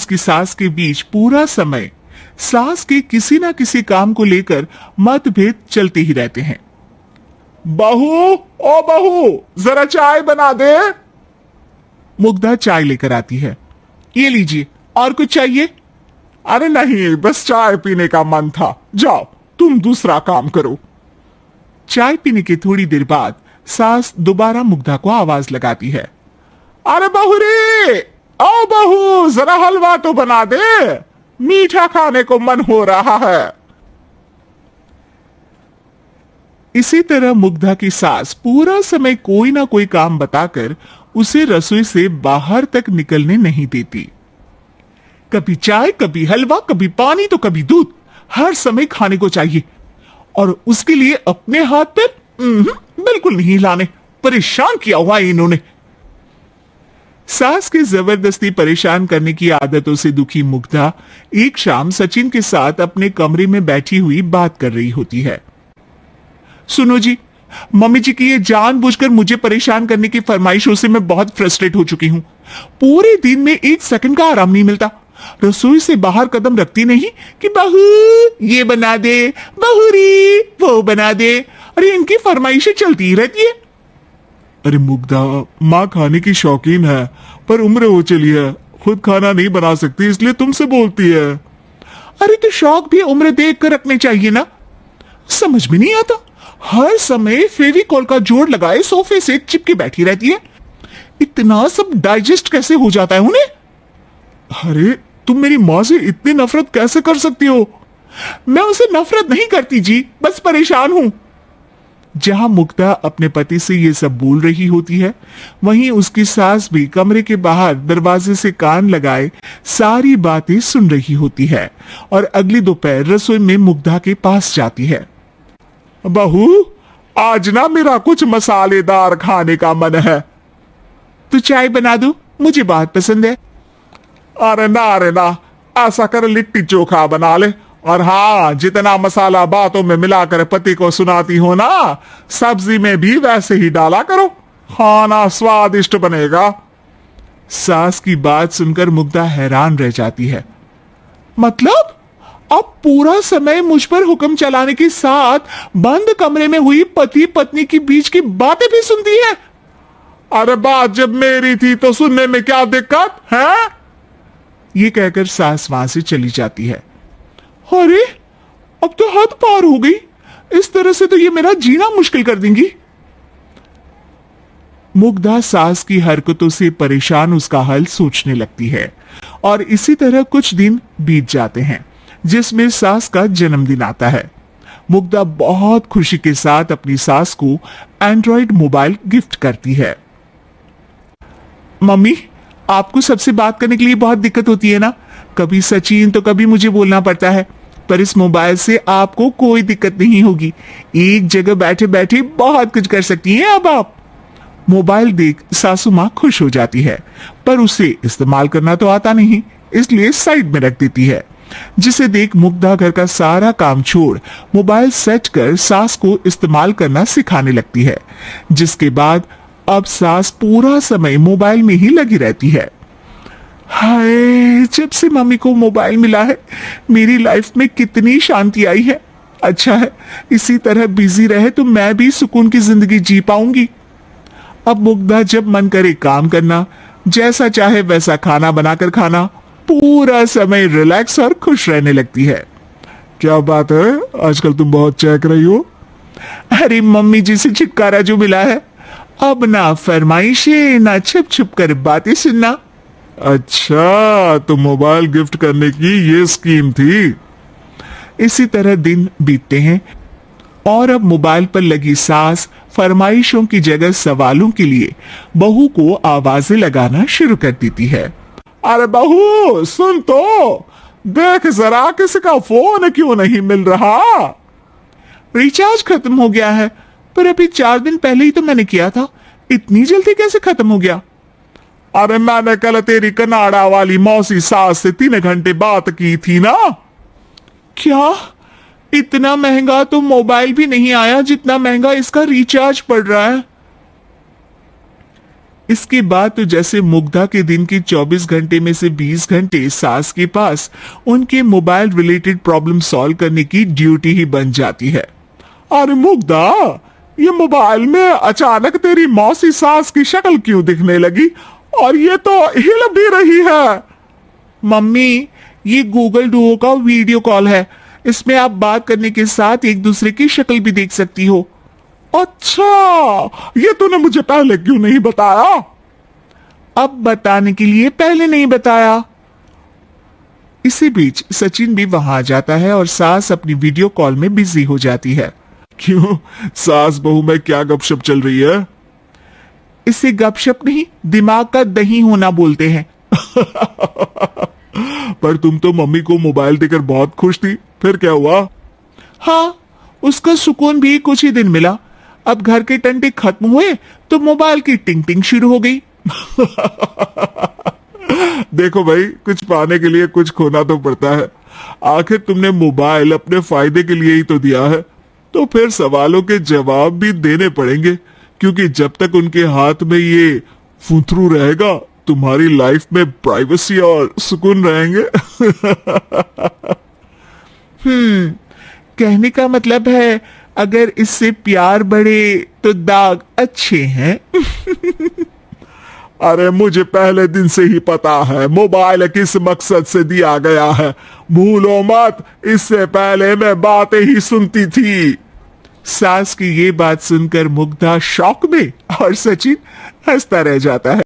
उसकी सास के बीच पूरा समय सास के किसी ना किसी काम को लेकर मतभेद चलते ही रहते हैं। बहू, ओ बहू, जरा चाय बना दे। मुग्धा चाय लेकर आती है। ये लीजिए, और कुछ चाहिए? अरे नहीं, बस चाय पीने का मन था। जाओ, तुम दूसरा काम करो। चाय पीने के थोड़ी देर बाद सास दोबारा मुग्धा को आवाज लगाती है। अरे बहू रे, ओ बहू, जरा हलवा तो बना दे, मीठा खाने को मन हो रहा है। इसी तरह मुग्धा की सास पूरा समय कोई ना कोई काम बताकर उसे रसोई से बाहर तक निकलने नहीं देती। कभी चाय, कभी हलवा, कभी पानी तो कभी दूध, हर समय खाने को चाहिए, और उसके लिए अपने हाथ पर बिल्कुल नहीं हिलाने। परेशान किया हुआ है इन्होंने। सास के जबरदस्ती परेशान करने की आदतों से दुखी मुग्धा एक शाम सचिन के साथ अपने कमरे में बैठी हुई बात कर रही होती है। सुनो जी, मम्मी जी की ये जानबूझकर मुझे परेशान करने की फरमाइशों से मैं बहुत फ्रस्ट्रेट हो चुकी हूं। पूरे दिन में एक सेकंड का आराम नहीं मिलता। रसोई से बाहर कदम रखती नहीं कि बहू ये बना दे, बहू री वो बना दे। अरे इनकी फरमाइशें चलती ही रहती है। अरे मुग्धा, माँ खाने की शौकीन है, पर उम्र हो चली है, खुद खाना नहीं बना सकती, इसलिए तुमसे बोलती है। अरे तो शौक भी उम्र देख कर रखने चाहिए ना। समझ में नहीं आता, हर समय फेविकॉल का जोड़ लगाए सोफे से चिपके बैठी रहती है। इतना सब डाइजेस्ट कैसे हो जाता है उन्हें? अरे तुम मेरी माँ से इतनी नफरत कैसे कर सकती हो? मैं उसे नफरत नहीं करती जी, बस परेशान हूं। जहां मुग्धा अपने पति से ये सब बोल रही होती है, वहीं उसकी सास भी कमरे के बाहर दरवाजे से कान लगाए सारी बातें सुन रही होती है और अगली दोपहर रसोई में मुग्धा के पास जाती है। बहू, आज ना मेरा कुछ मसालेदार खाने का मन है। तो चाय बना दो, मुझे बहुत पसंद है। अरे ना, ऐसा कर लिट्टी चोखा बना ले, और हाँ, जितना मसाला बातों में मिलाकर पति को सुनाती हो ना, सब्जी में भी वैसे ही डाला करो, खाना स्वादिष्ट बनेगा। सास की बात सुनकर मुग्धा हैरान रह जाती है। मतलब अब पूरा समय मुझ पर हुक्म चलाने के साथ बंद कमरे में हुई पति पत्नी की बीच की बातें भी सुनती है? अरे बात जब मेरी थी तो सुनने में क्या दिक्कत है? ये कहकर सास वहां से चली जाती है। अरे अब तो हद पार हो गई, इस तरह से तो ये मेरा जीना मुश्किल कर देंगी। मुग्धा सास की हरकतों से परेशान उसका हल सोचने लगती है और इसी तरह कुछ दिन बीत जाते हैं, जिसमें सास का जन्मदिन आता है। मुग्धा बहुत खुशी के साथ अपनी सास को एंड्रॉइड मोबाइल गिफ्ट करती है। मम्मी, आपको सबसे बात करने के लिए बहुत दिक्कत होती है ना, कभी सचिन तो कभी मुझे बोलना पड़ता है, पर इस मोबाइल से आपको कोई दिक्कत नहीं होगी। एक जगह बैठे बैठे बहुत कुछ कर सकती हैं अब आप। मोबाइल देख सासू माँ खुश हो जाती है, पर उसे इस्तेमाल करना तो आता नहीं, इसलिए साइड में रख देती है। जिसे देख मुग्धा घर का सारा काम छोड़ मोबाइल सेट कर सास को इस्तेमाल करना सिखाने लगती है, जिसके बाद अब सास पूरा समय मोबाइल में ही लगी रहती है। हाय, जब से मम्मी को मोबाइल मिला है मेरी लाइफ में कितनी शांति आई है। अच्छा है, इसी तरह बिजी रहे तो मैं भी सुकून की जिंदगी जी पाऊंगी। अब मुग्धा जब मन करे काम करना, जैसा चाहे वैसा खाना बनाकर खाना, पूरा समय रिलैक्स और खुश रहने लगती है। क्या बात है, आजकल तुम बहुत चहक रही हो। अरे मम्मी जी से छुटकारा जो मिला है, अब ना फरमाइशें ना छुप छुप कर बातें सुनना। अच्छा, तो मोबाइल गिफ्ट करने की ये स्कीम थी। इसी तरह दिन बीतते हैं और अब मोबाइल पर लगी सास फरमाइशों की जगह सवालों के लिए बहू को आवाजें लगाना शुरू कर देती है। अरे बहू सुन तो, देख जरा किसी का फोन क्यों नहीं मिल रहा। रिचार्ज खत्म हो गया है, पर अभी 4 दिन पहले ही तो मैंने किया था, इतनी जल्दी कैसे खत्म हो गया? अरे मैंने कल तेरी कनाडा वाली मौसी सास से 3 घंटे बात की थी ना। क्या? इतना महंगा तो मोबाइल भी नहीं आया जितना महंगा इसका रिचार्ज पड़ रहा है। इसके बाद तो जैसे मुग्धा के दिन के 24 घंटे में से 20 घंटे सास के पास उनके मोबाइल रिलेटेड प्रॉब्लम सॉल्व करने की ड्यूटी ही बन जाती है। अरे मुग्धा, ये मोबाइल में अचानक तेरी मौसी सास की शक्ल क्यों दिखने लगी और ये तो हिल भी रही है। मम्मी, ये गूगल डुओ का वीडियो कॉल है, इसमें आप बात करने के साथ एक दूसरे की शक्ल भी देख सकती हो। अच्छा, ये तूने मुझे पहले क्यों नहीं बताया? अब बताने के लिए पहले नहीं बताया। इसी बीच सचिन भी वहां आ जाता है और सास अपनी वीडियो कॉल में बिजी हो जाती है। क्यों, सास बहू में क्या गपशप चल रही है? इसे गपशप नहीं, दिमाग का दही होना बोलते हैं। पर तुम तो मम्मी को मोबाइल देकर बहुत खुश थी, फिर क्या हुआ? हाँ, उसका सुकून भी कुछ ही दिन मिला। अब घर के टंटे खत्म हुए तो मोबाइल की टिंग टिंग शुरू हो गई। देखो भाई, कुछ पाने के लिए कुछ खोना तो पड़ता है। आखिर तुमने मोबाइल अपने फायदे के लिए ही तो दिया है, तो फिर सवालों के जवाब भी देने पड़ेंगे, क्योंकि जब तक उनके हाथ में ये फुथरू रहेगा तुम्हारी लाइफ में प्राइवेसी और सुकून रहेंगे। कहने का मतलब है अगर इससे प्यार बढ़े तो दाग अच्छे हैं। अरे मुझे पहले दिन से ही पता है मोबाइल किस मकसद से दिया गया है, भूलो मत, इससे पहले मैं बातें ही सुनती थी। सास की ये बात सुनकर मुग्धा शॉक में और सचिन हंसता रह जाता है।